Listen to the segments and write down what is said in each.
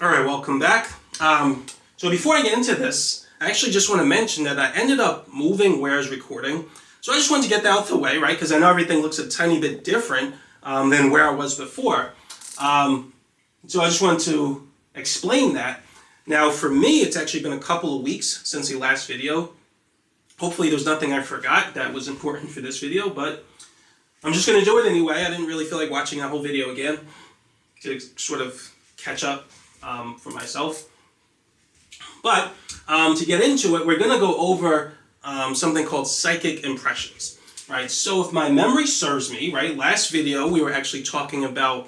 All right, welcome back. So before I get into this, I actually just want to mention that I ended up moving where I was recording. So I just wanted to get that out of the way, right? Because I know everything looks a tiny bit different than where I was before. So I just wanted to explain that. Now, for me, it's actually been a couple of weeks since the last video. Hopefully there's nothing I forgot that was important for this video, but I'm just going to do it anyway. I didn't really feel like watching that whole video again to sort of catch up for myself. But to get into it, we're going to go over something called psychic impressions, right? So if my memory serves me, right, last video we were actually talking about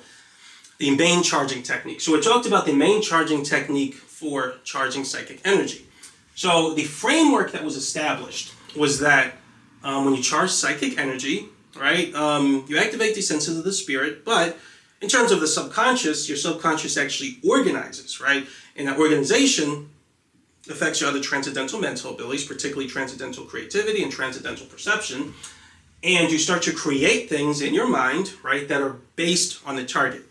the main charging technique. So we talked about the main charging technique for charging psychic energy. So the framework that was established was that when you charge psychic energy, right, you activate the senses of the spirit, but in terms of the subconscious, your subconscious actually organizes, right? And that organization affects your other transcendental mental abilities, particularly transcendental creativity and transcendental perception. And you start to create things in your mind, right, that are based on the target.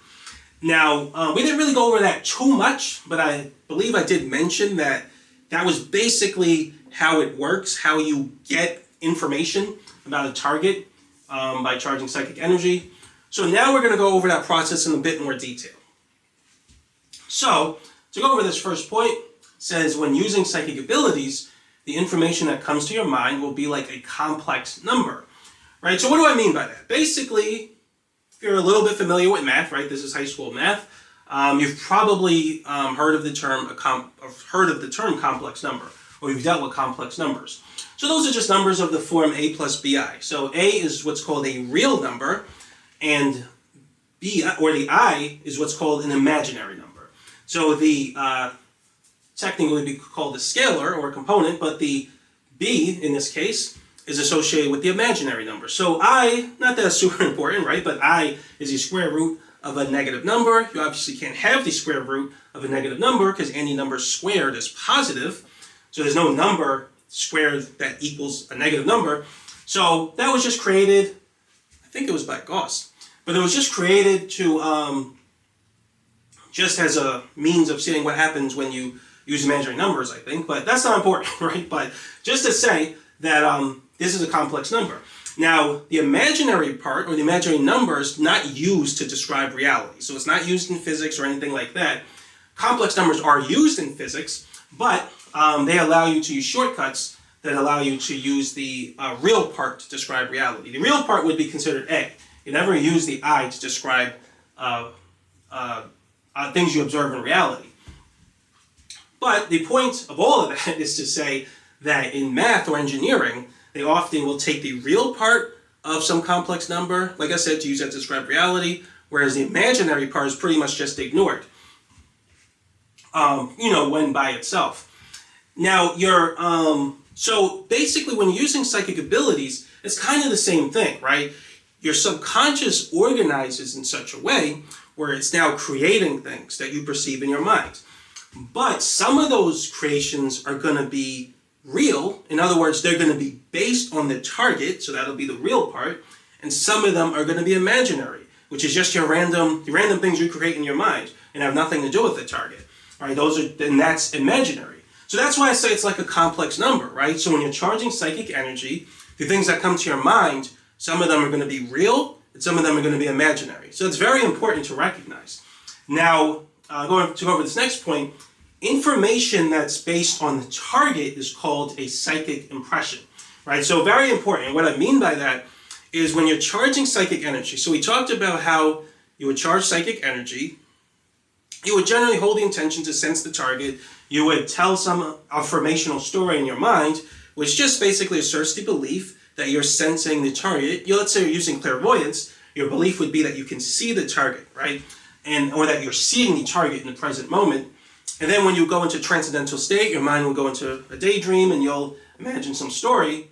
Now, we didn't really go over that too much, but I believe I did mention that that was basically how it works, how you get information about a target by charging psychic energy. So now we're going to go over that process in a bit more detail. So, to go over this first point, it says when using psychic abilities, the information that comes to your mind will be like a complex number, right? So what do I mean by that? Basically, if you're a little bit familiar with math, right? This is high school math. You've probably heard of the term complex number, or you've dealt with complex numbers. So those are just numbers of the form a plus bi. So a is what's called a real number, and b, or the I, is what's called an imaginary number. So the technically would be called a scalar or a component, but the b in this case is associated with the imaginary number. So I, not that it's super important, right? But I is the square root of a negative number. You obviously can't have the square root of a negative number because any number squared is positive. So there's no number squared that equals a negative number. So that was just created, I think it was by Gauss, but it was just created to just as a means of seeing what happens when you use imaginary numbers, I think. But that's not important, right? But just to say that this is a complex number. Now, the imaginary part, or the imaginary number, is not used to describe reality. So it's not used in physics or anything like that. Complex numbers are used in physics, but they allow you to use shortcuts that allow you to use the real part to describe reality. The real part would be considered A. You never use the I to describe things you observe in reality. But the point of all of that is to say that in math or engineering, they often will take the real part of some complex number, like I said, to use that to describe reality, whereas the imaginary part is pretty much just ignored, when by itself. Now, so basically when you're using psychic abilities, it's kind of the same thing, right? Your subconscious organizes in such a way where it's now creating things that you perceive in your mind. But some of those creations are going to be real. In other words, they're going to be based on the target, so that'll be the real part, and some of them are going to be imaginary, which is just the random things you create in your mind and have nothing to do with the target. All right, and that's imaginary. So that's why I say it's like a complex number, right? So when you're charging psychic energy, the things that come to your mind, some of them are going to be real, and some of them are going to be imaginary. So it's very important to recognize. Now, going to go over this next point, information that's based on the target is called a psychic impression, right? So very important. What I mean by that is when you're charging psychic energy. So we talked about how you would charge psychic energy. You would generally hold the intention to sense the target. You would tell some affirmational story in your mind, which just basically asserts the belief that you're sensing the target. Let's say you're using clairvoyance. Your belief would be that you can see the target, right? Or that you're seeing the target in the present moment. And then when you go into transcendental state, your mind will go into a daydream and you'll imagine some story.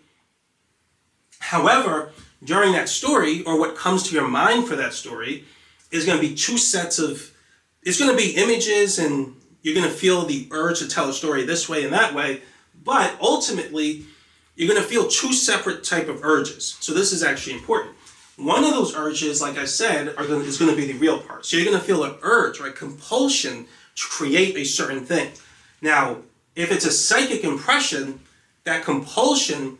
However, during that story, or what comes to your mind for that story, is going to be it's going to be images, and you're going to feel the urge to tell a story this way and that way. But ultimately, you're going to feel two separate type of urges. So this is actually important. One of those urges, like I said, is going to be the real part. So you're going to feel an urge, right, compulsion to create a certain thing. Now, if it's a psychic impression, that compulsion,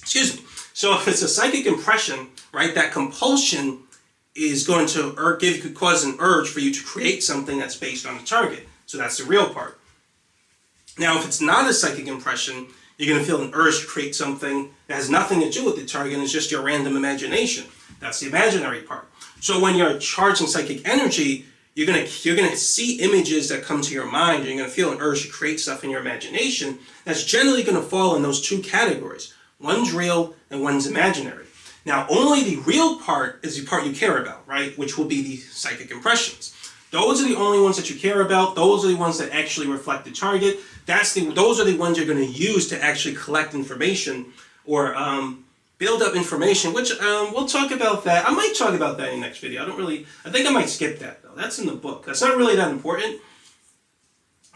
excuse me. So if it's a psychic impression, right, that compulsion is going to could cause an urge for you to create something that's based on the target. So that's the real part. Now, if it's not a psychic impression, you're going to feel an urge to create something that has nothing to do with the target and it's just your random imagination. That's the imaginary part. So when you're charging psychic energy, you're gonna see images that come to your mind, and you're gonna feel an urge to create stuff in your imagination that's generally gonna fall in those two categories. One's real and one's imaginary. Now, only the real part is the part you care about, right? Which will be the psychic impressions. Those are the only ones that you care about. Those are the ones that actually reflect the target. Those are the ones you're going to use to actually collect information or build up information, which we'll talk about that. I might talk about that in the next video. I think I might skip that though. That's in the book. That's not really that important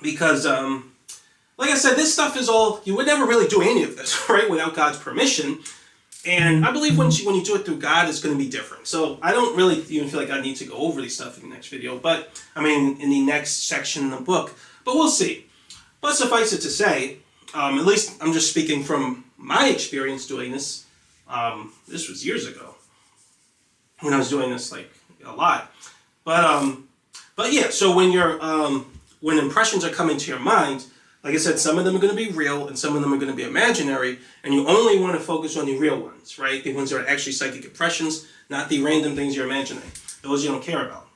because, like I said, this stuff is all, you would never really do any of this, right, without God's permission. And I believe when you do it through God, it's going to be different. So I don't really even feel like I need to go over these stuff in the next video, but I mean, in the next section in the book, but we'll see. But suffice it to say, at least I'm just speaking from my experience doing this. This was years ago when I was doing this like a lot. But yeah, so when impressions are coming to your mind, like I said, some of them are going to be real and some of them are going to be imaginary, and you only want to focus on the real ones, right? The ones that are actually psychic impressions, not the random things you're imagining. Those you don't care about.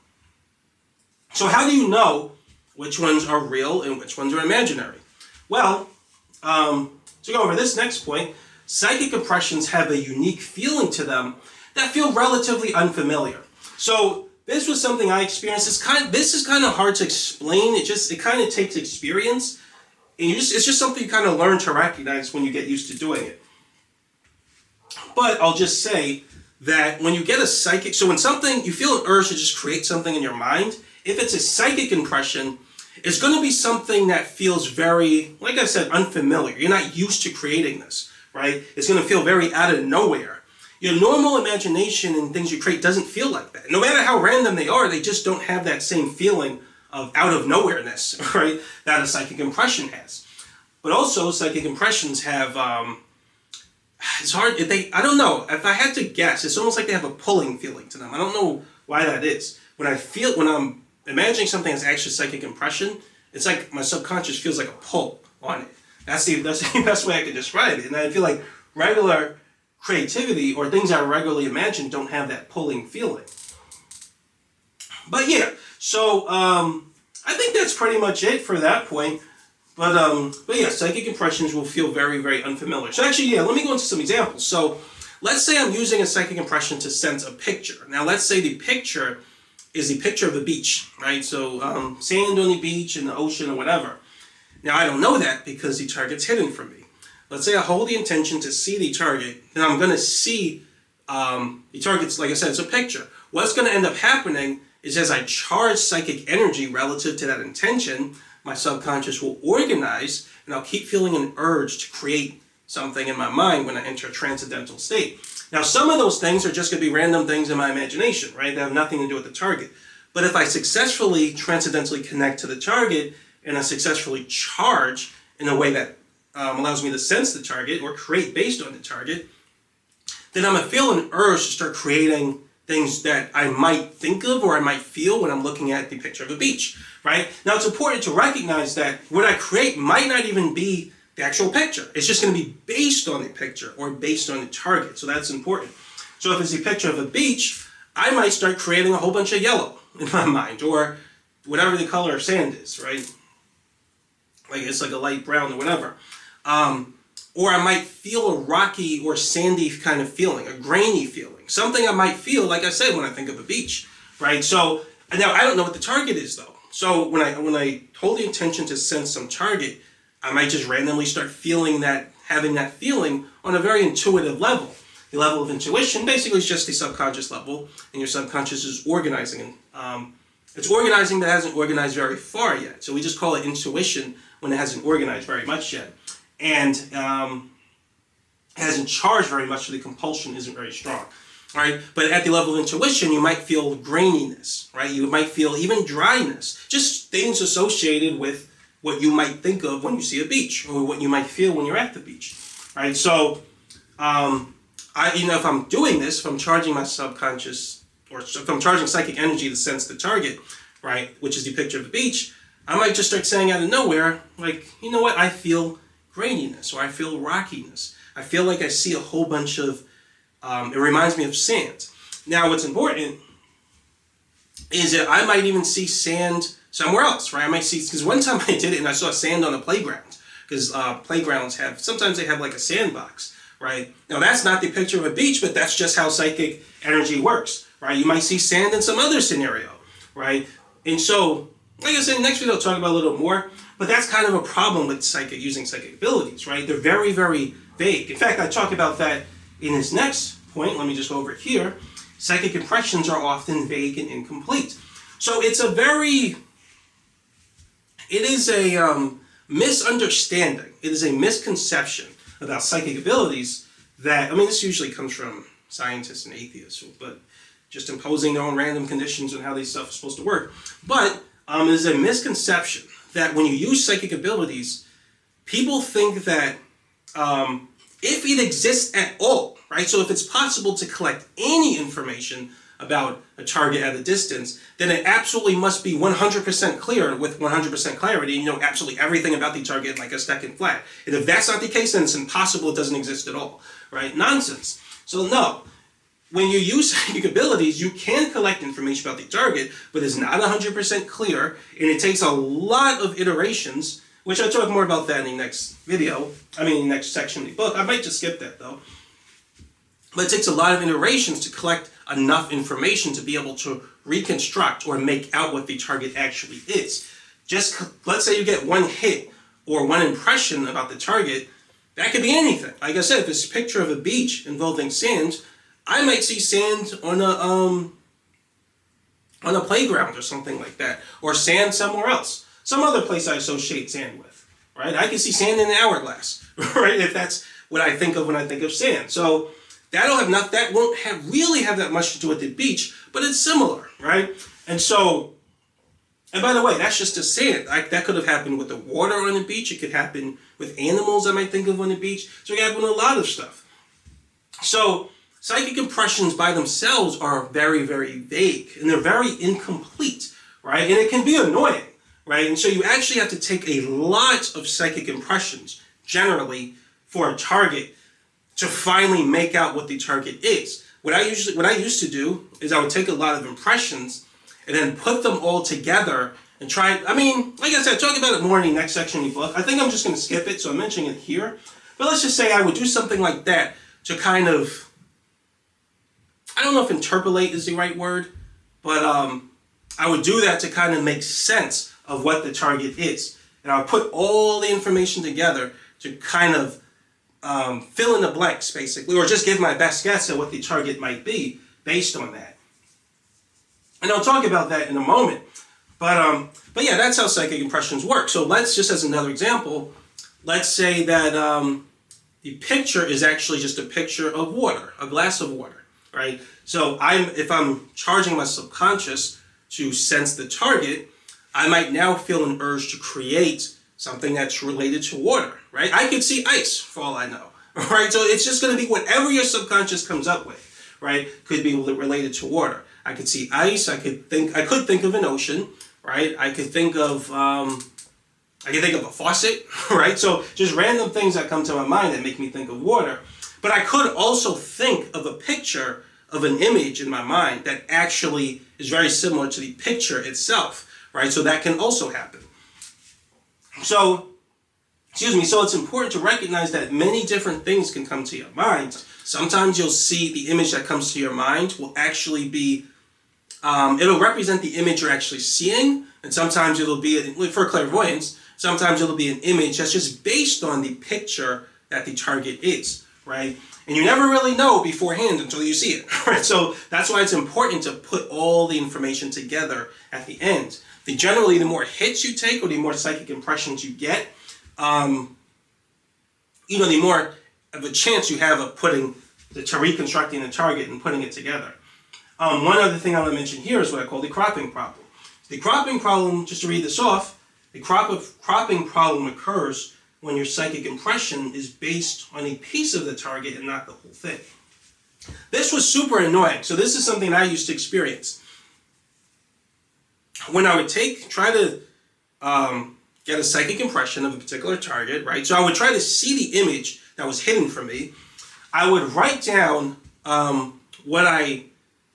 So how do you know which ones are real and which ones are imaginary? Well, to go over this next point, psychic impressions have a unique feeling to them that feel relatively unfamiliar. So this was something I experienced. This is kind of hard to explain. It kind of takes experience. And it's just something you kind of learn to recognize when you get used to doing it. But I'll just say that when you get a psychic, so when you feel an urge to just create something in your mind, if it's a psychic impression, it's going to be something that feels very, like I said, unfamiliar. You're not used to creating this, right? It's going to feel very out of nowhere. Your normal imagination and things you create doesn't feel like that. No matter how random they are, they just don't have that same feeling of out of nowhereness, right, that a psychic impression has. But also, psychic impressions have, it's hard, I don't know, if I had to guess, it's almost like they have a pulling feeling to them. I don't know why that is. When I'm imagining something that's actually a psychic impression, it's like my subconscious feels like a pull on it. That's the best way I can describe it. And I feel like regular creativity or things I regularly imagine don't have that pulling feeling. But yeah, so I think that's pretty much it for that point. But yeah, psychic impressions will feel very, very unfamiliar. So actually, yeah, let me go into some examples. So let's say I'm using a psychic impression to sense a picture. Now let's say the picture is the picture of a beach, right? So sand on the beach and the ocean or whatever. Now I don't know that because the target's hidden from me. Let's say I hold the intention to see the target, then I'm going to see the target's, like I said, it's a picture. What's going to end up happening is as I charge psychic energy relative to that intention, my subconscious will organize and I'll keep feeling an urge to create something in my mind when I enter a transcendental state. Now, some of those things are just going to be random things in my imagination, right? They have nothing to do with the target. But if I successfully transcendentally connect to the target and I successfully charge in a way that allows me to sense the target or create based on the target, then I'm going to feel an urge to start creating things that I might think of or I might feel when I'm looking at the picture of a beach, right? Now, it's important to recognize that what I create might not even be the actual picture. It's just going to be based on the picture or based on the target. So that's important. So if it's a picture of a beach, I might start creating a whole bunch of yellow in my mind or whatever the color of sand is, right? Like it's like a light brown or whatever. Or I might feel a rocky or sandy kind of feeling, a grainy feeling. Something I might feel, like I said, when I think of a beach, right? So now I don't know what the target is though. So when I hold the intention to sense some target, I might just randomly start feeling that, having that feeling on a very intuitive level. The level of intuition basically is just the subconscious level, and your subconscious is organizing. It's organizing but hasn't organized very far yet. So we just call it intuition when it hasn't organized very much yet. And hasn't charged very much, so the compulsion isn't very strong. right? But at the level of intuition, you might feel graininess, right? You might feel even dryness, just things associated with what you might think of when you see a beach, or what you might feel when you're at the beach, right? So, if I'm doing this, if I'm charging my subconscious, or if I'm charging psychic energy to sense the target, right, which is the picture of the beach, I might just start saying out of nowhere, like, you know what, I feel graininess, or I feel rockiness. I feel like I see a whole bunch of, it reminds me of sand. Now, what's important is that I might even see sand somewhere else, right? I might see, because one time I did it and I saw sand on a playground, because playgrounds sometimes they have like a sandbox, right? Now, that's not the picture of a beach, but that's just how psychic energy works, right? You might see sand in some other scenario, right? And so, like I said, next video I'll talk about a little more, but that's kind of a problem with using psychic abilities, right? They're very, very vague. In fact, I talk about that in this next point. Let me just go over here. Psychic impressions are often vague and incomplete. So it is a misunderstanding. It is a misconception about psychic abilities that, this usually comes from scientists and atheists, but just imposing their own random conditions on how these stuff is supposed to work. But it is a misconception that when you use psychic abilities, people think that if it exists at all, right? So if it's possible to collect any information about a target at a distance, then it absolutely must be 100% clear with 100% clarity, and you know absolutely everything about the target like a second flat. And if that's not the case, then it's impossible, it doesn't exist at all, right? Nonsense. So no, when you use psychic abilities, you can collect information about the target, but it's not 100% clear, and it takes a lot of iterations, which I'll talk more about that in the next video, in the next section of the book. I might just skip that though. But it takes a lot of iterations to collect enough information to be able to reconstruct or make out what the target actually is. Let's say you get one hit or one impression about the target, that could be anything. Like I said, if it's a picture of a beach involving sand, I might see sand on a playground or something like that, or sand somewhere else, some other place I associate sand with, right? I can see sand in an hourglass, right? If that's what I think of when I think of sand. So that won't really have that much to do with the beach, but it's similar, right? And by the way, that's just a sand. That could have happened with the water on the beach. It could happen with animals I might think of on the beach. So it can happen with a lot of stuff. So psychic impressions by themselves are very, very vague, and they're very incomplete, right? And it can be annoying, right? And so you actually have to take a lot of psychic impressions, generally, for a target to finally make out what the target is. What I used to do is I would take a lot of impressions and then put them all together and try, like I said, talk about it more in the next section of the book. I think I'm just going to skip it, so I'm mentioning it here. But let's just say I would do something like that to kind of, I don't know if interpolate is the right word, but I would do that to kind of make sense of what the target is. And I would put all the information together to kind of fill in the blanks, basically, or just give my best guess at what the target might be based on that. And I'll talk about that in a moment. But yeah, that's how psychic impressions work. So let's, just as another example, let's say that the picture is actually just a picture of water, a glass of water, right? So if I'm charging my subconscious to sense the target, I might now feel an urge to create something that's related to water, right? I could see ice for all I know, right? So it's just going to be whatever your subconscious comes up with, right? Could be related to water. I could see ice. I could think of an ocean, right? I could think of a faucet, right? So just random things that come to my mind that make me think of water. But I could also think of a picture of an image in my mind that actually is very similar to the picture itself, right? So that can also happen. So it's important to recognize that many different things can come to your mind. Sometimes you'll see the image that comes to your mind will actually be, it'll represent the image you're actually seeing, and sometimes it'll be, for clairvoyance, sometimes it'll be an image that's just based on the picture that the target is, right? And you never really know beforehand until you see it, right? So that's why it's important to put all the information together at the end. Generally, the more hits you take or the more psychic impressions you get, the more of a chance you have of putting to reconstructing the target and putting it together. One other thing I want to mention here is what I call the cropping problem. The cropping problem, just to read this off, the cropping problem occurs when your psychic impression is based on a piece of the target and not the whole thing. This was super annoying. So this is something I used to experience. When I would try to get a psychic impression of a particular target, right? So I would try to see the image that was hidden from me. I would write down what I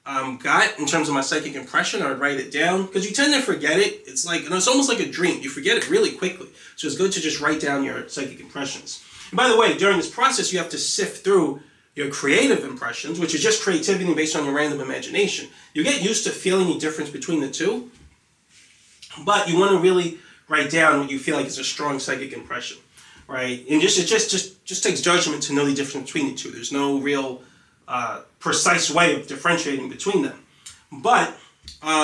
got in terms of my psychic impression. I would write it down because you tend to forget it. It's almost like a dream. You forget it really quickly. So it's good to just write down your psychic impressions. And by the way, during this process, you have to sift through your creative impressions, which is just creativity based on your random imagination. You get used to feeling the difference between the two, but you want to really write down what you feel like is a strong psychic impression, right? And it just takes judgment to know the difference between the two. There's no real precise way of differentiating between them. But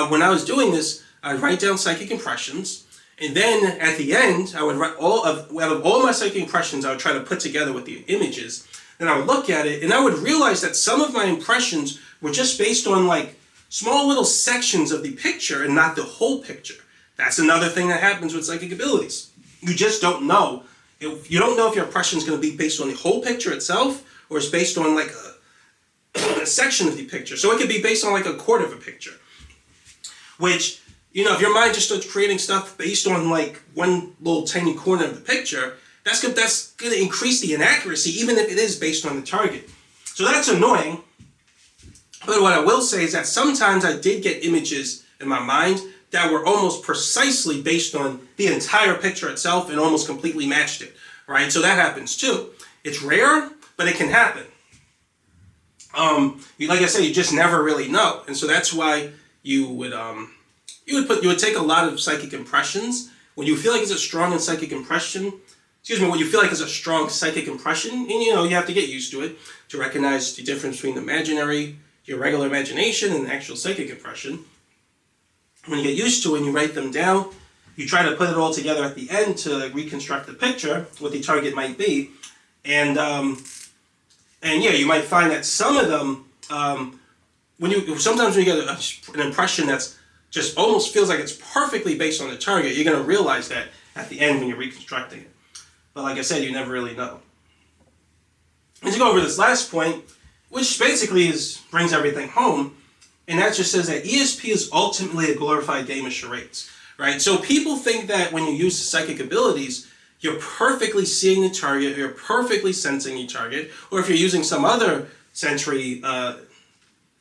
when I was doing this, I'd write down psychic impressions, and then at the end, I would write out of all my psychic impressions, I would try to put together with the images. Then I would look at it, and I would realize that some of my impressions were just based on like small little sections of the picture and not the whole picture. That's another thing that happens with psychic abilities. You just don't know. You don't know if your impression is going to be based on the whole picture itself, or it's based on like a section of the picture. So it could be based on like a quarter of a picture. Which, if your mind just starts creating stuff based on like one little tiny corner of the picture, that's going to increase the inaccuracy, even if it is based on the target. So that's annoying. But what I will say is that sometimes I did get images in my mind that were almost precisely based on the entire picture itself and almost completely matched it, right? So that happens too. It's rare, but it can happen. Like I said, you just never really know, and so that's why you would take a lot of psychic impressions when you feel like it's a strong psychic impression. When you feel like it's a strong psychic impression, and you have to get used to it to recognize the difference between your regular imagination, and the actual psychic impression. When you get used to it and you write them down, you try to put it all together at the end to reconstruct the picture, what the target might be. And you might find that some of them, sometimes when you get an impression that's just almost feels like it's perfectly based on the target, you're going to realize that at the end when you're reconstructing it. But like I said, you never really know. And to go over this last point, which basically brings everything home, and that just says that ESP is ultimately a glorified game of charades, right? So people think that when you use psychic abilities, you're perfectly seeing the target, you're perfectly sensing the target, or if you're using some other sensory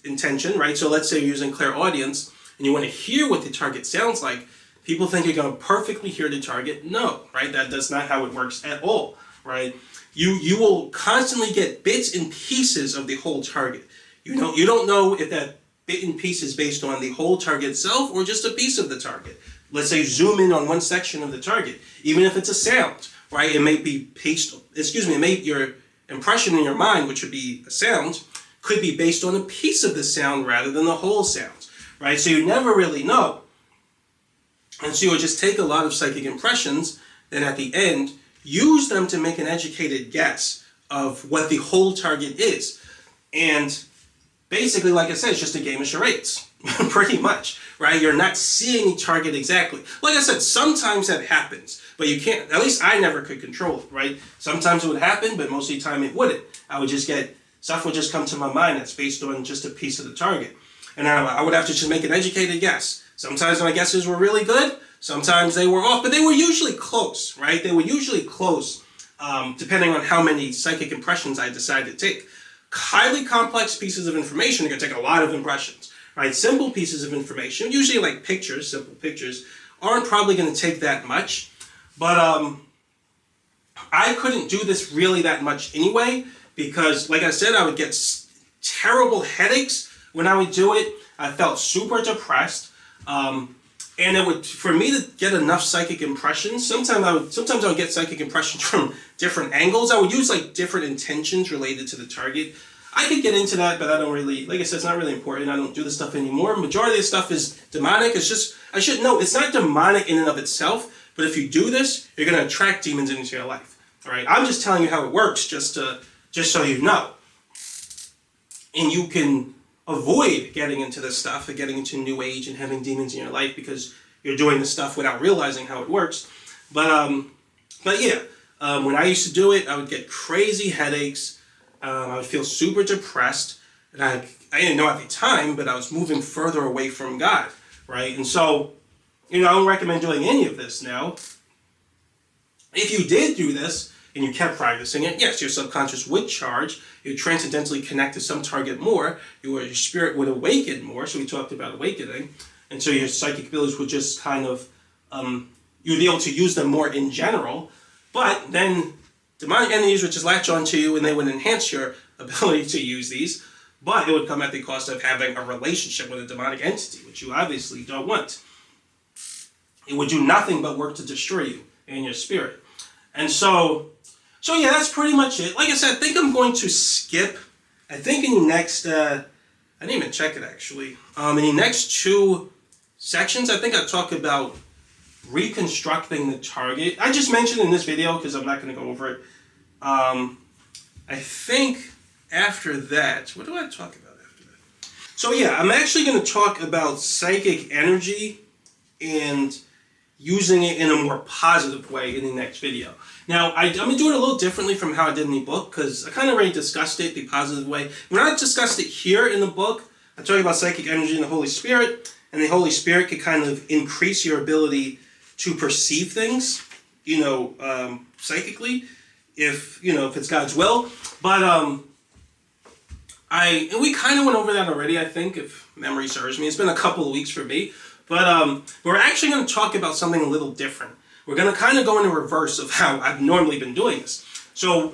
intention, right? So let's say you're using clairaudience, and you want to hear what the target sounds like, people think you're going to perfectly hear the target. No, right? That's not how it works at all, right? You will constantly get bits and pieces of the whole target. You don't know if that bit and piece is based on the whole target itself or just a piece of the target. Let's say zoom in on one section of the target, even if it's a sound, right? It may be your impression in your mind, which would be a sound, could be based on a piece of the sound rather than the whole sound, right? So you never really know. And so you would just take a lot of psychic impressions, then at the end, use them to make an educated guess of what the whole target is. And basically, like I said, it's just a game of charades, pretty much, right? You're not seeing the target exactly. Like I said, sometimes that happens, but you can't, at least I never could control it, right? Sometimes it would happen, but most of the time it wouldn't. Stuff would just come to my mind that's based on just a piece of the target. And I would have to just make an educated guess. Sometimes my guesses were really good, sometimes they were off, but they were usually close, right? They were usually close, depending on how many psychic impressions I decided to take. Highly complex pieces of information are going to take a lot of impressions, right? Simple pieces of information, usually like pictures, simple pictures, aren't probably going to take that much. But I couldn't do this really that much anyway, because like I said, I would get terrible headaches when I would do it. I felt super depressed. And it would, for me to get enough psychic impressions, sometimes I would get psychic impressions from different angles. I would use like different intentions related to the target. I could get into that, but I don't really, like I said, it's not really important. I don't do this stuff anymore. Majority of the stuff is demonic. It's just, I should know, it's not demonic in and of itself, but if you do this, you're going to attract demons into your life. All right. I'm just telling you how it works, just so you know. And you can avoid getting into this stuff and getting into New Age and having demons in your life because you're doing this stuff without realizing how it works. But yeah, when I used to do it, I would get crazy headaches. I would feel super depressed. And I didn't know at the time, but I was moving further away from God, right? And so, I don't recommend doing any of this now. If you did do this, and you kept practicing it, yes, your subconscious would charge. You would transcendentally connect to some target more. Your spirit would awaken more. So we talked about awakening. And so your psychic abilities would just kind of, you'd be able to use them more in general. But then demonic entities would just latch onto you and they would enhance your ability to use these. But it would come at the cost of having a relationship with a demonic entity, which you obviously don't want. It would do nothing but work to destroy you and your spirit. And so yeah, that's pretty much it. Like I said, I think I'm going to skip. I think in the next, I didn't even check it actually. In the next 2 sections, I think I'll talk about reconstructing the target. I just mentioned in this video because I'm not going to go over it. I think after that, what do I talk about after that? So yeah, I'm actually going to talk about psychic energy and using it in a more positive way in the next video. Now, I'm going to do it a little differently from how I did in the book because I kind of already discussed it the positive way. When I discussed it here in the book, I talk about psychic energy and the Holy Spirit, and the Holy Spirit can kind of increase your ability to perceive things, psychically, if it's God's will. But and we kind of went over that already, I think, if memory serves me. It's been a couple of weeks for me. But we're actually going to talk about something a little different. We're going to kind of go in reverse of how I've normally been doing this. So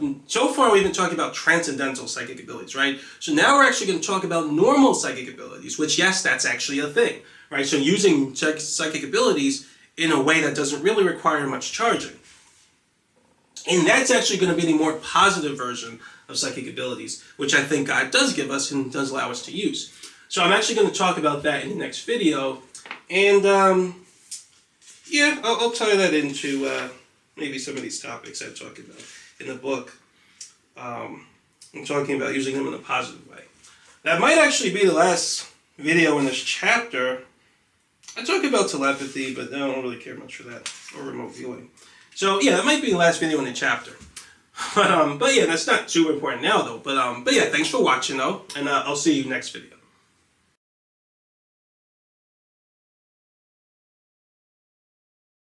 far we've been talking about transcendental psychic abilities, right? So now we're actually going to talk about normal psychic abilities, which, yes, that's actually a thing, right? So using psychic abilities in a way that doesn't really require much charging. And that's actually going to be the more positive version of psychic abilities, which I think God does give us and does allow us to use. So I'm actually going to talk about that in the next video. And yeah, I'll tie that into maybe some of these topics I talk about in the book. I'm talking about using them in a positive way. That might actually be the last video in this chapter. I talk about telepathy, but I don't really care much for that, or remote viewing. So yeah, that might be the last video in the chapter. But yeah, that's not too important now though. But yeah, thanks for watching though, and I'll see you next video.